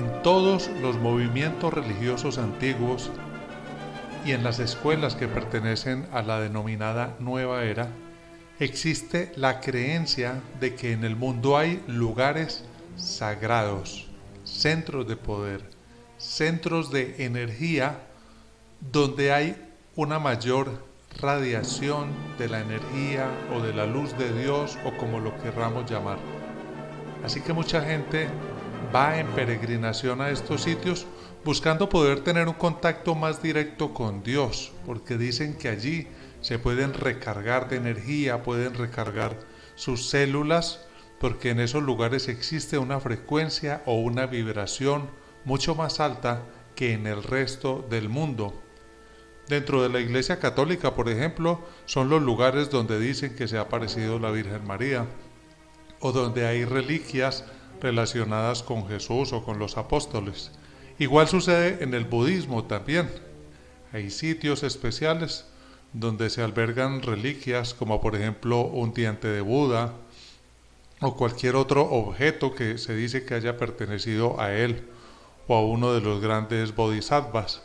En todos los movimientos religiosos antiguos y en las escuelas que pertenecen a la denominada Nueva Era, existe la creencia de que en el mundo hay lugares sagrados, centros de poder, centros de energía donde hay una mayor radiación de la energía o de la luz de Dios o como lo querramos llamar. Así que mucha gente va en peregrinación a estos sitios buscando poder tener un contacto más directo con Dios, porque dicen que allí se pueden recargar de energía, pueden recargar sus células, porque en esos lugares existe una frecuencia o una vibración mucho más alta que en el resto del mundo. Dentro de la Iglesia Católica, por ejemplo, son los lugares donde dicen que se ha aparecido la Virgen María, o donde hay reliquias relacionadas con Jesús o con los apóstoles. Igual sucede en el budismo también. Hay sitios especiales donde se albergan reliquias como por ejemplo un diente de Buda o cualquier otro objeto que se dice que haya pertenecido a él o a uno de los grandes bodhisattvas.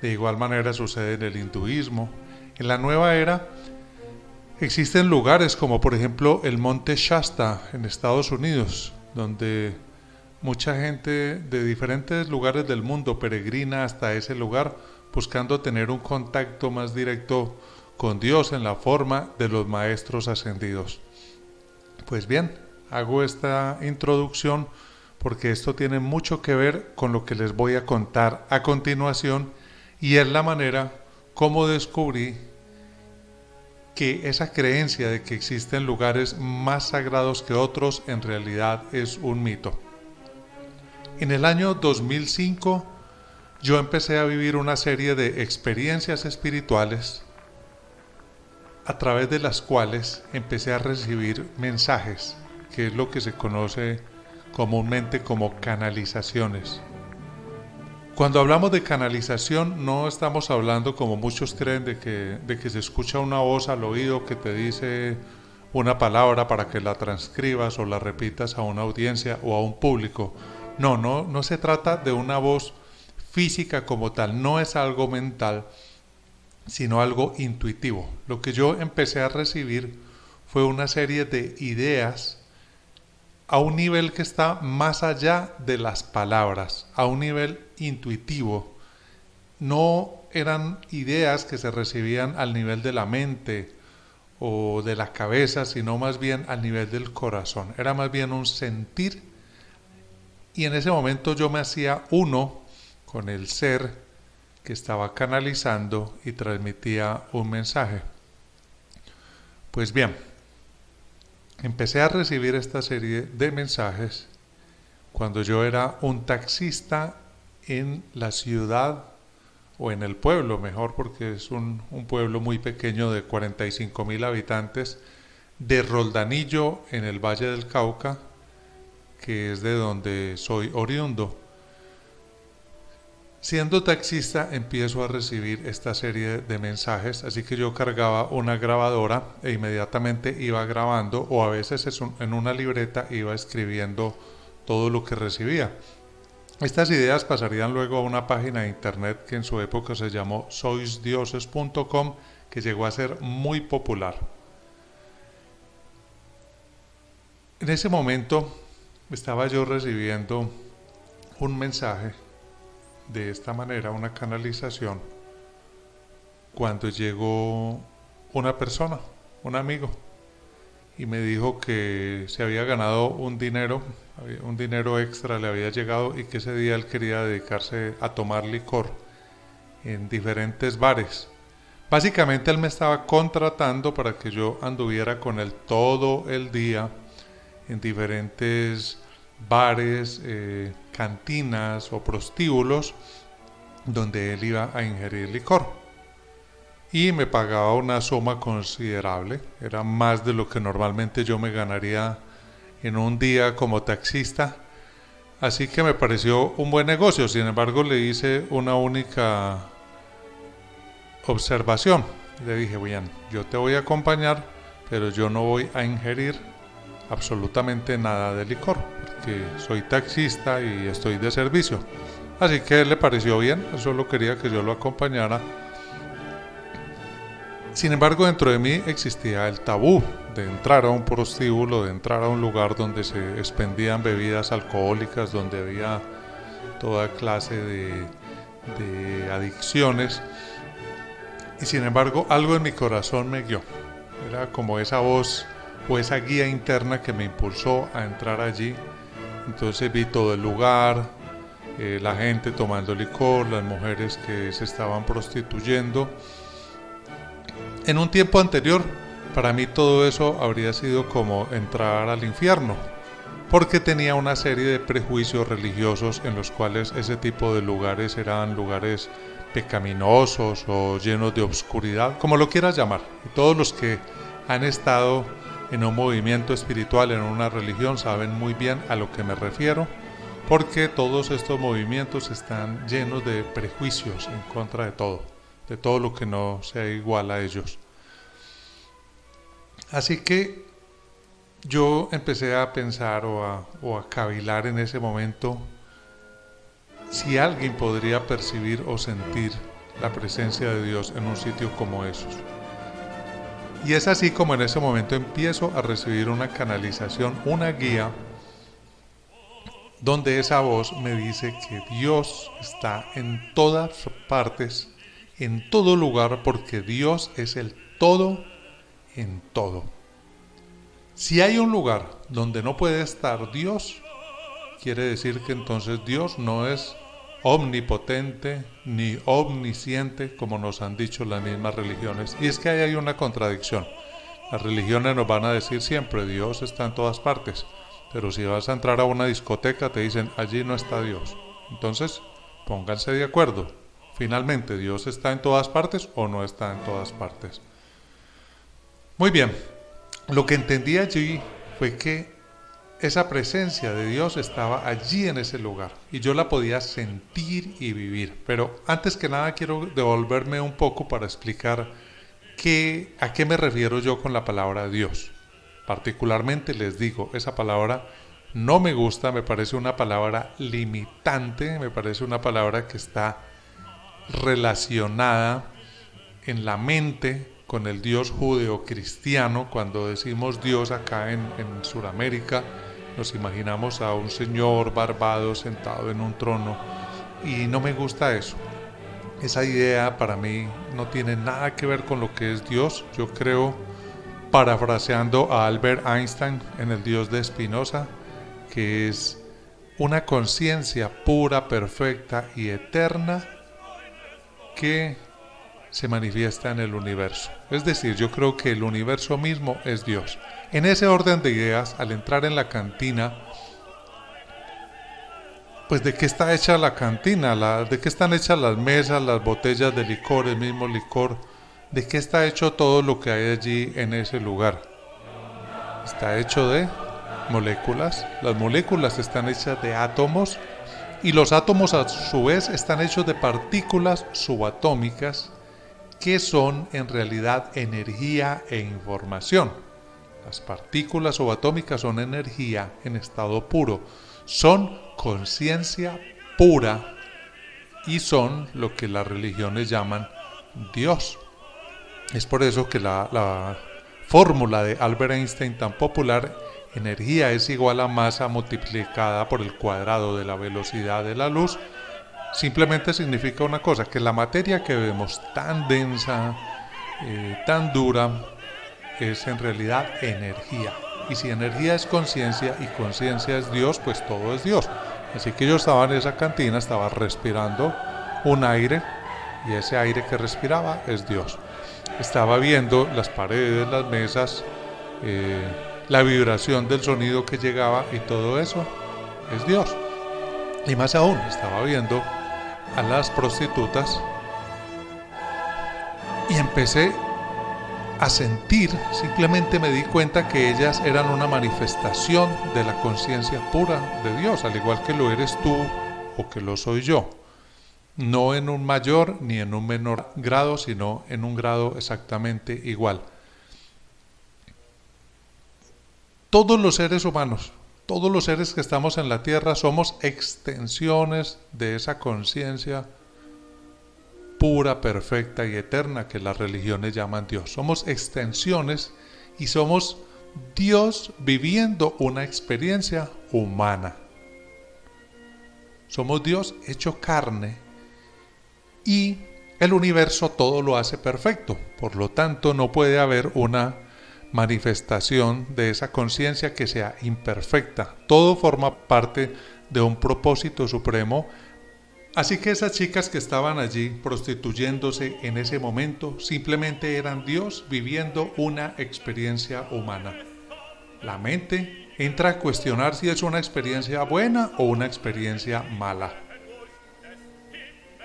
De igual manera sucede en el hinduismo. En la nueva era existen lugares como por ejemplo el monte Shasta en Estados Unidos, donde mucha gente de diferentes lugares del mundo peregrina hasta ese lugar buscando tener un contacto más directo con Dios en la forma de los maestros ascendidos. Pues bien, hago esta introducción porque esto tiene mucho que ver con lo que les voy a contar a continuación y es la manera como descubrí que esa creencia de que existen lugares más sagrados que otros en realidad es un mito. En el año 2005 yo empecé a vivir una serie de experiencias espirituales a través de las cuales empecé a recibir mensajes, que es lo que se conoce comúnmente como canalizaciones. Cuando hablamos de canalización no estamos hablando como muchos creen de que se escucha una voz al oído que te dice una palabra para que la transcribas o la repitas a una audiencia o a un público. No se trata de una voz física como tal, no es algo mental, sino algo intuitivo. Lo que yo empecé a recibir fue una serie de ideas a un nivel que está más allá de las palabras, a un nivel intuitivo. No eran ideas que se recibían al nivel de la mente o de la cabeza, sino más bien al nivel del corazón. Era más bien un sentir y en ese momento yo me hacía uno con el ser que estaba canalizando y transmitía un mensaje. Pues bien, empecé a recibir esta serie de mensajes cuando yo era un taxista en la ciudad o en el pueblo, mejor porque es un pueblo muy pequeño de 45,000 habitantes de Roldanillo en el Valle del Cauca, que es de donde soy oriundo. Siendo taxista empiezo a recibir esta serie de mensajes, así que yo cargaba una grabadora e inmediatamente iba grabando o a veces en una libreta iba escribiendo todo lo que recibía. Estas ideas pasarían luego a una página de internet que en su época se llamó soisdioses.com, que llegó a ser muy popular. En ese momento estaba yo recibiendo un mensaje de esta manera, una canalización, cuando llegó una persona, un amigo, y me dijo que se había ganado un dinero extra le había llegado y que ese día él quería dedicarse a tomar licor en diferentes bares. Básicamente él me estaba contratando para que yo anduviera con él todo el día en diferentes bares, cantinas o prostíbulos donde él iba a ingerir licor y me pagaba una suma considerable, era más de lo que normalmente yo me ganaría en un día como taxista, así que me pareció un buen negocio. Sin embargo, le hice una única observación, le dije: bien, yo te voy a acompañar, pero yo no voy a ingerir absolutamente nada de licor, porque soy taxista y estoy de servicio. Así que a él le pareció bien, él solo quería que yo lo acompañara. Sin embargo, dentro de mí existía el tabú de entrar a un prostíbulo, de entrar a un lugar donde se expendían bebidas alcohólicas, donde había toda clase de adicciones. Y sin embargo, algo en mi corazón me guió. Era como esa voz o esa guía interna que me impulsó a entrar allí. Entonces vi todo el lugar, la gente tomando licor, las mujeres que se estaban prostituyendo. En un tiempo anterior, para mí todo eso habría sido como entrar al infierno, porque tenía una serie de prejuicios religiosos en los cuales ese tipo de lugares eran lugares pecaminosos o llenos de obscuridad, como lo quieras llamar. Y todos los que han estado en un movimiento espiritual, en una religión, saben muy bien a lo que me refiero, porque todos estos movimientos están llenos de prejuicios en contra de todo lo que no sea igual a ellos. Así que yo empecé a pensar o a cavilar en ese momento si alguien podría percibir o sentir la presencia de Dios en un sitio como esos. Y es así como en ese momento empiezo a recibir una canalización, una guía, donde esa voz me dice que Dios está en todas partes, en todo lugar, porque Dios es el todo en todo. Si hay un lugar donde no puede estar Dios, quiere decir que entonces Dios no es omnipotente ni omnisciente, como nos han dicho las mismas religiones. Y es que ahí hay una contradicción. Las religiones nos van a decir siempre, Dios está en todas partes. Pero si vas a entrar a una discoteca, te dicen, allí no está Dios. Entonces, pónganse de acuerdo. Finalmente, ¿Dios está en todas partes o no está en todas partes? Muy bien. Lo que entendí allí fue que esa presencia de Dios estaba allí en ese lugar y yo la podía sentir y vivir. Pero antes que nada quiero devolverme un poco para explicar a qué me refiero yo con la palabra Dios. Particularmente les digo, esa palabra no me gusta, me parece una palabra limitante, me parece una palabra que está relacionada en la mente con el Dios judeocristiano. Cuando decimos Dios acá en Sudamérica, nos imaginamos a un señor barbado sentado en un trono y no me gusta eso. Esa idea para mí no tiene nada que ver con lo que es Dios. Yo creo, parafraseando a Albert Einstein en El Dios de Spinoza, que es una conciencia pura, perfecta y eterna que se manifiesta en el universo. Es decir, yo creo que el universo mismo es Dios. En ese orden de ideas, al entrar en la cantina, pues ¿de qué está hecha la cantina? ¿De qué están hechas las mesas, las botellas de licor, el mismo licor? ¿De qué está hecho todo lo que hay allí en ese lugar? Está hecho de moléculas. Las moléculas están hechas de átomos y los átomos a su vez están hechos de partículas subatómicas que son en realidad energía e información. Las partículas subatómicas son energía en estado puro, son conciencia pura y son lo que las religiones llaman Dios. Es por eso que la fórmula de Albert Einstein tan popular, energía es igual a masa multiplicada por el cuadrado de la velocidad de la luz, simplemente significa una cosa, que la materia que vemos tan densa, tan dura, es en realidad energía. Y si energía es conciencia y conciencia es Dios, pues todo es Dios. Así que yo estaba en esa cantina, estaba respirando un aire y ese aire que respiraba es Dios. Estaba viendo las paredes, las mesas, la vibración del sonido que llegaba y todo eso es Dios. Y más aún, estaba viendo a las prostitutas y empecé a sentir, simplemente me di cuenta que ellas eran una manifestación de la conciencia pura de Dios, al igual que lo eres tú o que lo soy yo. No en un mayor ni en un menor grado, sino en un grado exactamente igual. Todos los seres humanos Todos los seres que estamos en la tierra somos extensiones de esa conciencia pura, perfecta y eterna que las religiones llaman Dios. Somos extensiones y somos Dios viviendo una experiencia humana. Somos Dios hecho carne y el universo todo lo hace perfecto. Por lo tanto, no puede haber una manifestación de esa conciencia que sea imperfecta. Todo forma parte de un propósito supremo. Así que esas chicas que estaban allí prostituyéndose en ese momento simplemente eran Dios viviendo una experiencia humana. La mente entra a cuestionar si es una experiencia buena o una experiencia mala.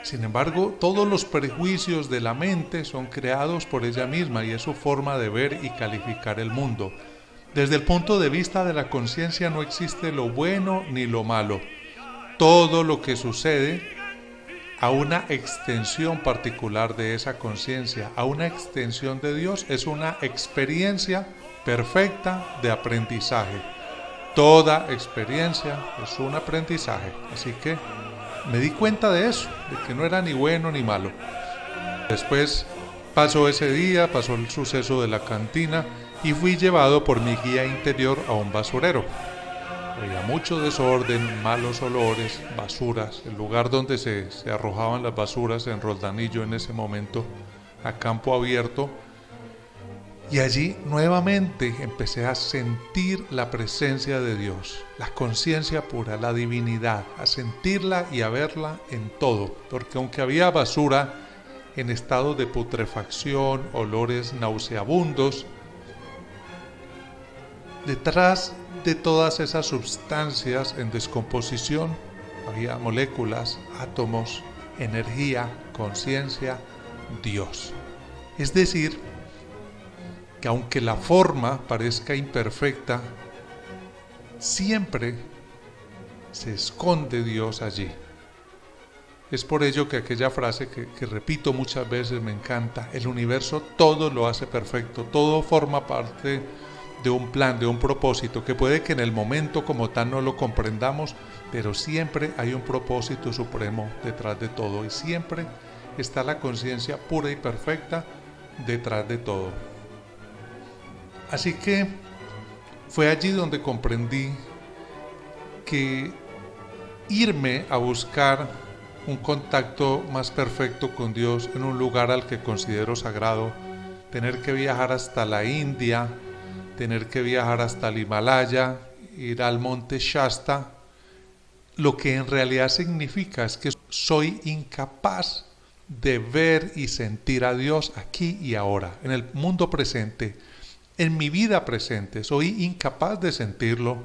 Sin embargo, todos los prejuicios de la mente son creados por ella misma y es su forma de ver y calificar el mundo. Desde el punto de vista de la conciencia no existe lo bueno ni lo malo. Todo lo que sucede a una extensión particular de esa conciencia, a una extensión de Dios, es una experiencia perfecta de aprendizaje. Toda experiencia es un aprendizaje. Así que me di cuenta de eso, de que no era ni bueno ni malo. Después pasó ese día, pasó el suceso de la cantina y fui llevado por mi guía interior a un basurero. Había mucho desorden, malos olores, basuras, el lugar donde se arrojaban las basuras en Roldanillo en ese momento, a campo abierto. Y allí nuevamente empecé a sentir la presencia de Dios, la conciencia pura, la divinidad, a sentirla y a verla en todo, porque aunque había basura en estado de putrefacción, olores nauseabundos, detrás de todas esas sustancias en descomposición había moléculas, átomos, energía, conciencia, Dios. Es decir, que aunque la forma parezca imperfecta, siempre se esconde Dios allí. Es por ello que aquella frase que repito muchas veces me encanta: el universo todo lo hace perfecto, todo forma parte de un plan, de un propósito, que puede que en el momento como tal no lo comprendamos, pero siempre hay un propósito supremo detrás de todo y siempre está la conciencia pura y perfecta detrás de todo. Así que fue allí donde comprendí que irme a buscar un contacto más perfecto con Dios en un lugar al que considero sagrado, tener que viajar hasta la India, tener que viajar hasta el Himalaya, ir al monte Shasta, lo que en realidad significa es que soy incapaz de ver y sentir a Dios aquí y ahora, en el mundo presente. En mi vida presente soy incapaz de sentirlo,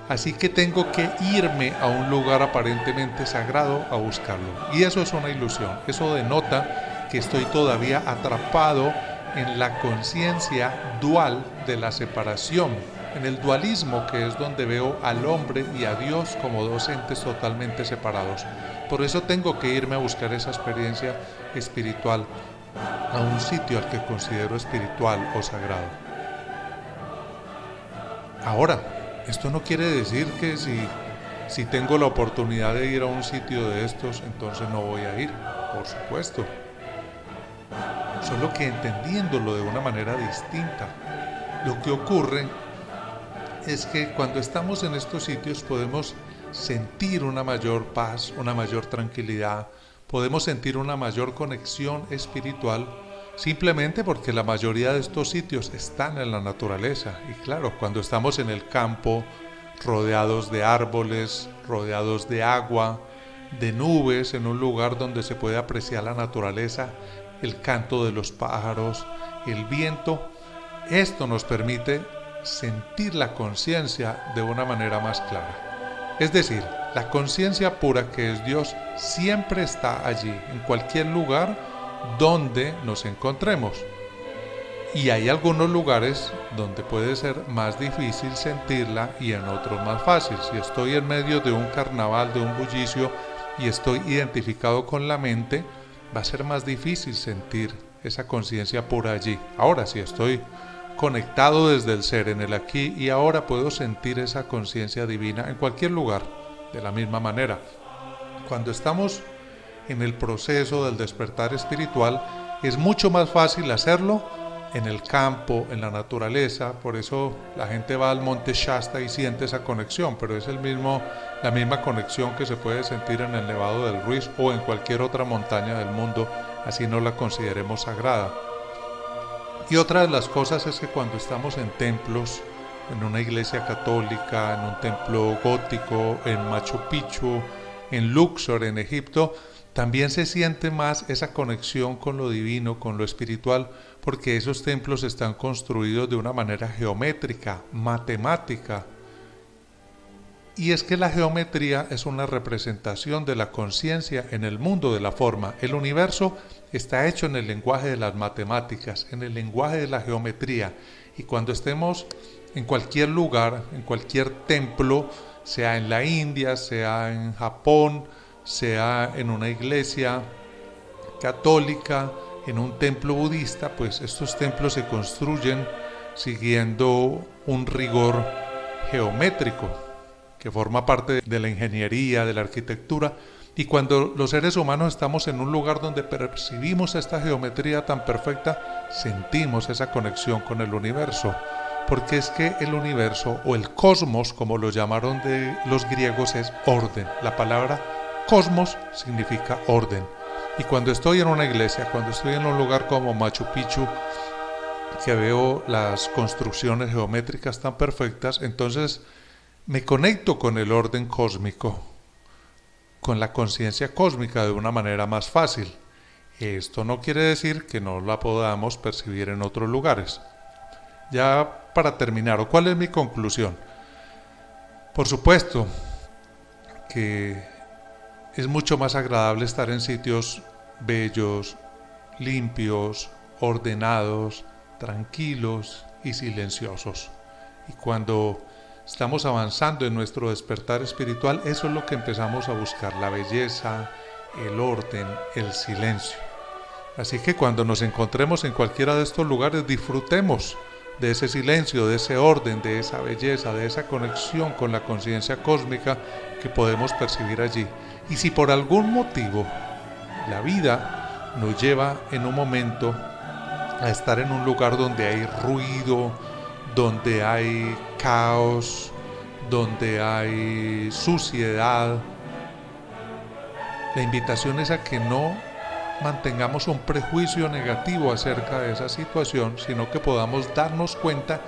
así que tengo que irme a un lugar aparentemente sagrado a buscarlo. Y eso es una ilusión, eso denota que estoy todavía atrapado en la conciencia dual de la separación, en el dualismo, que es donde veo al hombre y a Dios como dos entes totalmente separados. Por eso tengo que irme a buscar esa experiencia espiritual a un sitio al que considero espiritual o sagrado. Ahora, esto no quiere decir que si tengo la oportunidad de ir a un sitio de estos, entonces no voy a ir, por supuesto. Solo que entendiéndolo de una manera distinta. Lo que ocurre es que cuando estamos en estos sitios podemos sentir una mayor paz, una mayor tranquilidad, podemos sentir una mayor conexión espiritual, simplemente porque la mayoría de estos sitios están en la naturaleza. Y claro, cuando estamos en el campo, rodeados de árboles, rodeados de agua, de nubes, en un lugar donde se puede apreciar la naturaleza, el canto de los pájaros, el viento, esto nos permite sentir la conciencia de una manera más clara. Es decir, la conciencia pura que es Dios siempre está allí, en cualquier lugar donde nos encontremos. Y hay algunos lugares donde puede ser más difícil sentirla y en otros más fácil. Si estoy en medio de un carnaval, de un bullicio y estoy identificado con la mente, va a ser más difícil sentir esa conciencia pura allí. Ahora, si estoy conectado desde el ser, en el aquí y ahora, puedo sentir esa conciencia divina en cualquier lugar, de la misma manera. Cuando estamos en el proceso del despertar espiritual, es mucho más fácil hacerlo en el campo, en la naturaleza. Por eso la gente va al monte Shasta y siente esa conexión, pero es la misma conexión que se puede sentir en el Nevado del Ruiz o en cualquier otra montaña del mundo, así no la consideremos sagrada. Y otra de las cosas es que cuando estamos en templos, en una iglesia católica, en un templo gótico, en Machu Picchu, en Luxor, en Egipto, también se siente más esa conexión con lo divino, con lo espiritual, porque esos templos están construidos de una manera geométrica, matemática. Y es que la geometría es una representación de la conciencia en el mundo de la forma. El universo está hecho en el lenguaje de las matemáticas, en el lenguaje de la geometría. Y cuando estemos en cualquier lugar, en cualquier templo, sea en la India, sea en Japón, sea en una iglesia católica, en un templo budista, pues estos templos se construyen siguiendo un rigor geométrico que forma parte de la ingeniería, de la arquitectura. Y cuando los seres humanos estamos en un lugar donde percibimos esta geometría tan perfecta, sentimos esa conexión con el universo. Porque es que el universo, o el cosmos, como lo llamaron de los griegos, es orden. La palabra cosmos significa orden. Y cuando estoy en una iglesia, cuando estoy en un lugar como Machu Picchu, que veo las construcciones geométricas tan perfectas, entonces me conecto con el orden cósmico, con la conciencia cósmica de una manera más fácil. Esto no quiere decir que no la podamos percibir en otros lugares. Ya para terminar, ¿cuál es mi conclusión? Por supuesto que es mucho más agradable estar en sitios bellos, limpios, ordenados, tranquilos y silenciosos. Y cuando estamos avanzando en nuestro despertar espiritual, eso es lo que empezamos a buscar, la belleza, el orden, el silencio. Así que cuando nos encontremos en cualquiera de estos lugares, disfrutemos de ese silencio, de ese orden, de esa belleza, de esa conexión con la conciencia cósmica que podemos percibir allí. Y si por algún motivo la vida nos lleva en un momento a estar en un lugar donde hay ruido, donde hay caos, donde hay suciedad, la invitación es a que no mantengamos un prejuicio negativo acerca de esa situación, sino que podamos darnos cuenta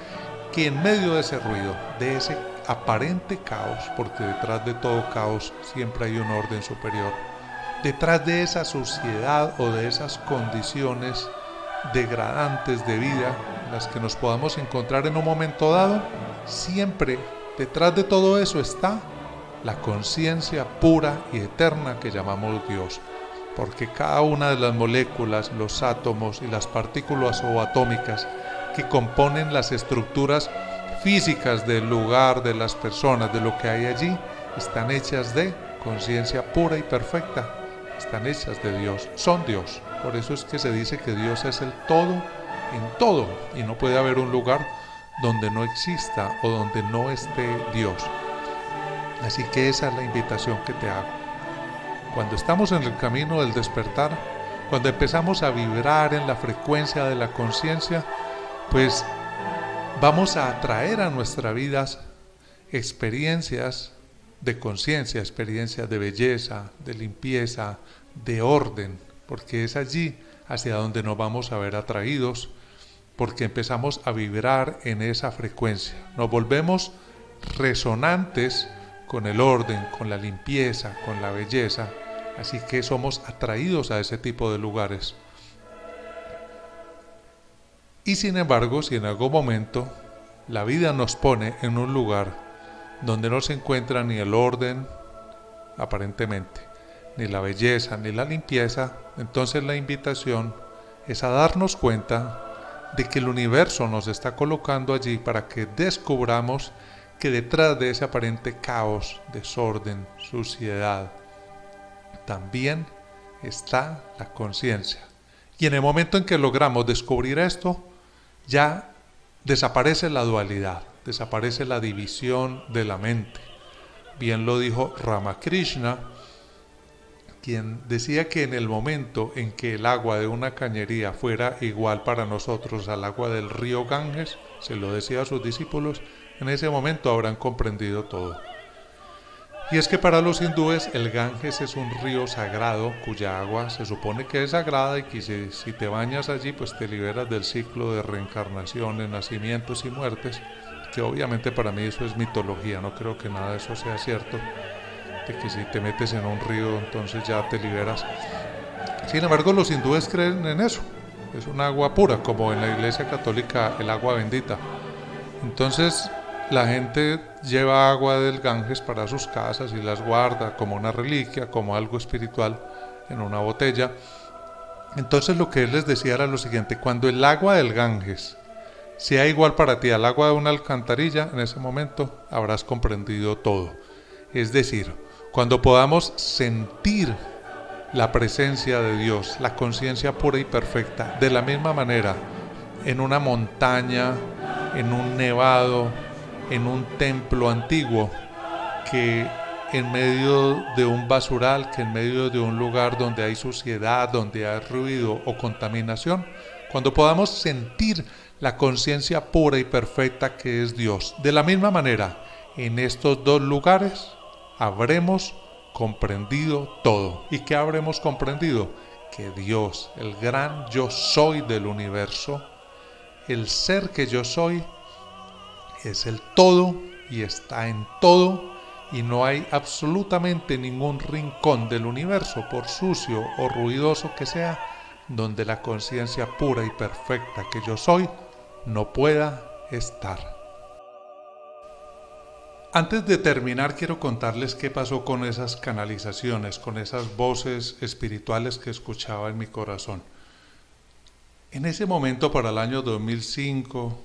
que en medio de ese ruido, de ese aparente caos, porque detrás de todo caos siempre hay un orden superior, detrás de esa suciedad o de esas condiciones degradantes de vida en las que nos podamos encontrar en un momento dado, siempre detrás de todo eso está la conciencia pura y eterna que llamamos Dios, porque cada una de las moléculas, los átomos y las partículas subatómicas que componen las estructuras físicas del lugar, de las personas, de lo que hay allí, están hechas de conciencia pura y perfecta, están hechas de Dios, son Dios. Por eso es que se dice que Dios es el todo en todo, y no puede haber un lugar donde no exista o donde no esté Dios. Así que esa es la invitación que te hago. Cuando estamos en el camino del despertar, cuando empezamos a vibrar en la frecuencia de la conciencia, pues vamos a atraer a nuestra vida experiencias de conciencia, experiencias de belleza, de limpieza, de orden, porque es allí hacia donde nos vamos a ver atraídos, porque empezamos a vibrar en esa frecuencia. Nos volvemos resonantes con el orden, con la limpieza, con la belleza, así que somos atraídos a ese tipo de lugares. Y sin embargo, si en algún momento la vida nos pone en un lugar donde no se encuentra ni el orden, aparentemente, ni la belleza, ni la limpieza, entonces la invitación es a darnos cuenta de que el universo nos está colocando allí para que descubramos que detrás de ese aparente caos, desorden, suciedad, también está la conciencia. Y en el momento en que logramos descubrir esto, ya desaparece la dualidad, desaparece la división de la mente. Bien lo dijo Ramakrishna, quien decía que en el momento en que el agua de una cañería fuera igual para nosotros al agua del río Ganges, se lo decía a sus discípulos, en ese momento habrán comprendido todo. Y es que para los hindúes el Ganges es un río sagrado cuya agua se supone que es sagrada y que si te bañas allí pues te liberas del ciclo de reencarnaciones, nacimientos y muertes, que obviamente para mí eso es mitología, no creo que nada de eso sea cierto, de que si te metes en un río entonces ya te liberas. Sin embargo, los hindúes creen en eso, es un agua pura, como en la iglesia católica el agua bendita. Entonces la gente lleva agua del Ganges para sus casas y las guarda como una reliquia, como algo espiritual en una botella. Entonces lo que él les decía era lo siguiente: cuando el agua del Ganges sea igual para ti al agua de una alcantarilla, en ese momento habrás comprendido todo. Es decir, cuando podamos sentir la presencia de Dios, la conciencia pura y perfecta, de la misma manera, en una montaña, en un nevado, en un templo antiguo, que en medio de un basural, que en medio de un lugar donde hay suciedad, donde hay ruido o contaminación, cuando podamos sentir la conciencia pura y perfecta que es Dios, de la misma manera, en estos dos lugares habremos comprendido todo. ¿Y qué habremos comprendido? Que Dios, el gran yo soy del universo, el ser que yo soy, es el todo y está en todo, y no hay absolutamente ningún rincón del universo, por sucio o ruidoso que sea, donde la conciencia pura y perfecta que yo soy no pueda estar. Antes de terminar, quiero contarles qué pasó con esas canalizaciones, con esas voces espirituales que escuchaba en mi corazón. En ese momento, para el año 2005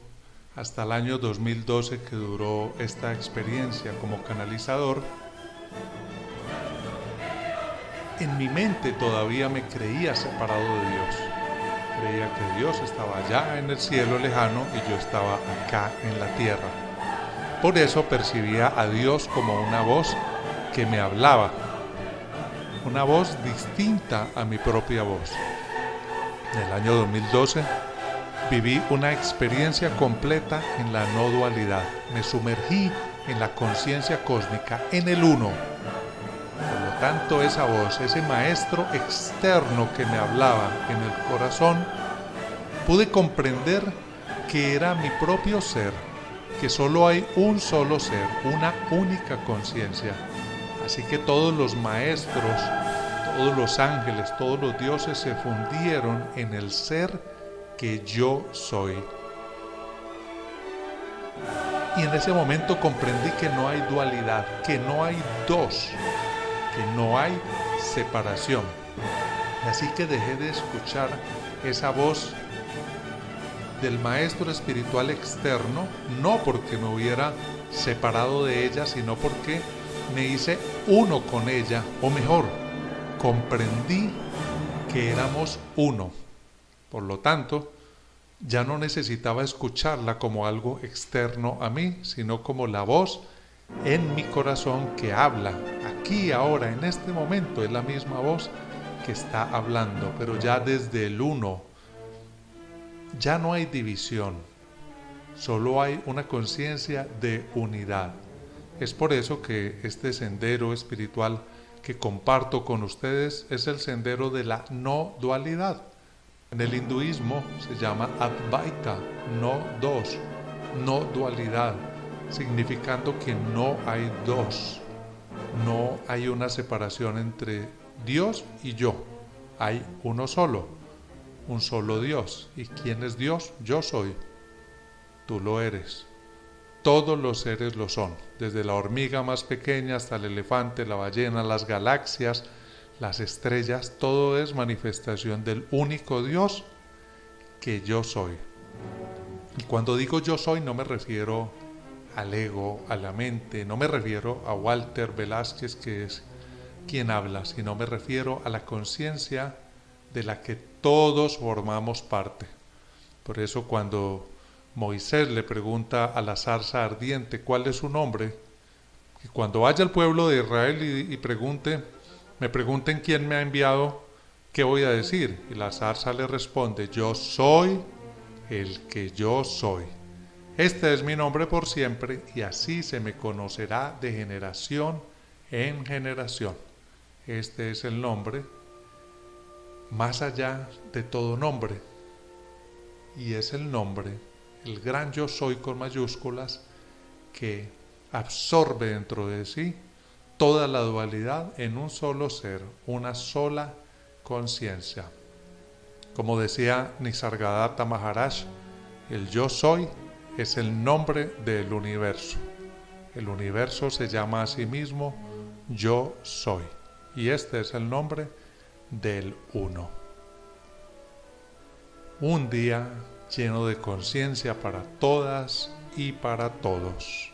hasta el año 2012 que duró esta experiencia como canalizador, en mi mente todavía me creía separado de Dios. Creía que Dios estaba allá en el cielo lejano y yo estaba acá en la tierra. Por eso percibía a Dios como una voz que me hablaba, una voz distinta a mi propia voz. En el año 2012 viví una experiencia completa en la no dualidad. Me sumergí en la conciencia cósmica, en el uno. Por lo tanto, esa voz, ese maestro externo que me hablaba en el corazón, pude comprender que era mi propio ser, que solo hay un solo ser, una única conciencia. Así que todos los maestros, todos los ángeles, todos los dioses se fundieron en el ser que yo soy. Y en ese momento comprendí que no hay dualidad, que no hay dos, que no hay separación. Así que dejé de escuchar esa voz del maestro espiritual externo, no porque me hubiera separado de ella, sino porque me hice uno con ella, o mejor, comprendí que éramos uno. Por lo tanto, ya no necesitaba escucharla como algo externo a mí, sino como la voz en mi corazón que habla. Aquí, ahora, en este momento, es la misma voz que está hablando, pero ya desde el uno. Ya no hay división, solo hay una conciencia de unidad. Es por eso que este sendero espiritual que comparto con ustedes es el sendero de la no dualidad. En el hinduismo se llama Advaita, no dos, no dualidad, significando que no hay dos, no hay una separación entre Dios y yo, hay uno solo. Un solo Dios. ¿Y quién es Dios? Yo soy. Tú lo eres. Todos los seres lo son. Desde la hormiga más pequeña hasta el elefante, la ballena, las galaxias, las estrellas. Todo es manifestación del único Dios que yo soy. Y cuando digo yo soy no me refiero al ego, a la mente. No me refiero a Walter Velázquez, que es quien habla, sino me refiero a la conciencia de la que todos formamos parte. Por eso cuando Moisés le pregunta a la zarza ardiente cuál es su nombre, y cuando vaya al pueblo de Israel me pregunten quién me ha enviado, ¿qué voy a decir? Y la zarza le responde, yo soy el que yo soy. Este es mi nombre por siempre y así se me conocerá de generación en generación. Este es el nombre más allá de todo nombre y es el nombre, el gran yo soy con mayúsculas que absorbe dentro de sí toda la dualidad en un solo ser, una sola conciencia. Como decía Nisargadatta Maharaj, el yo soy es el nombre del universo. El universo se llama a sí mismo yo soy. Y este es el nombre del uno. Un día lleno de conciencia para todas y para todos.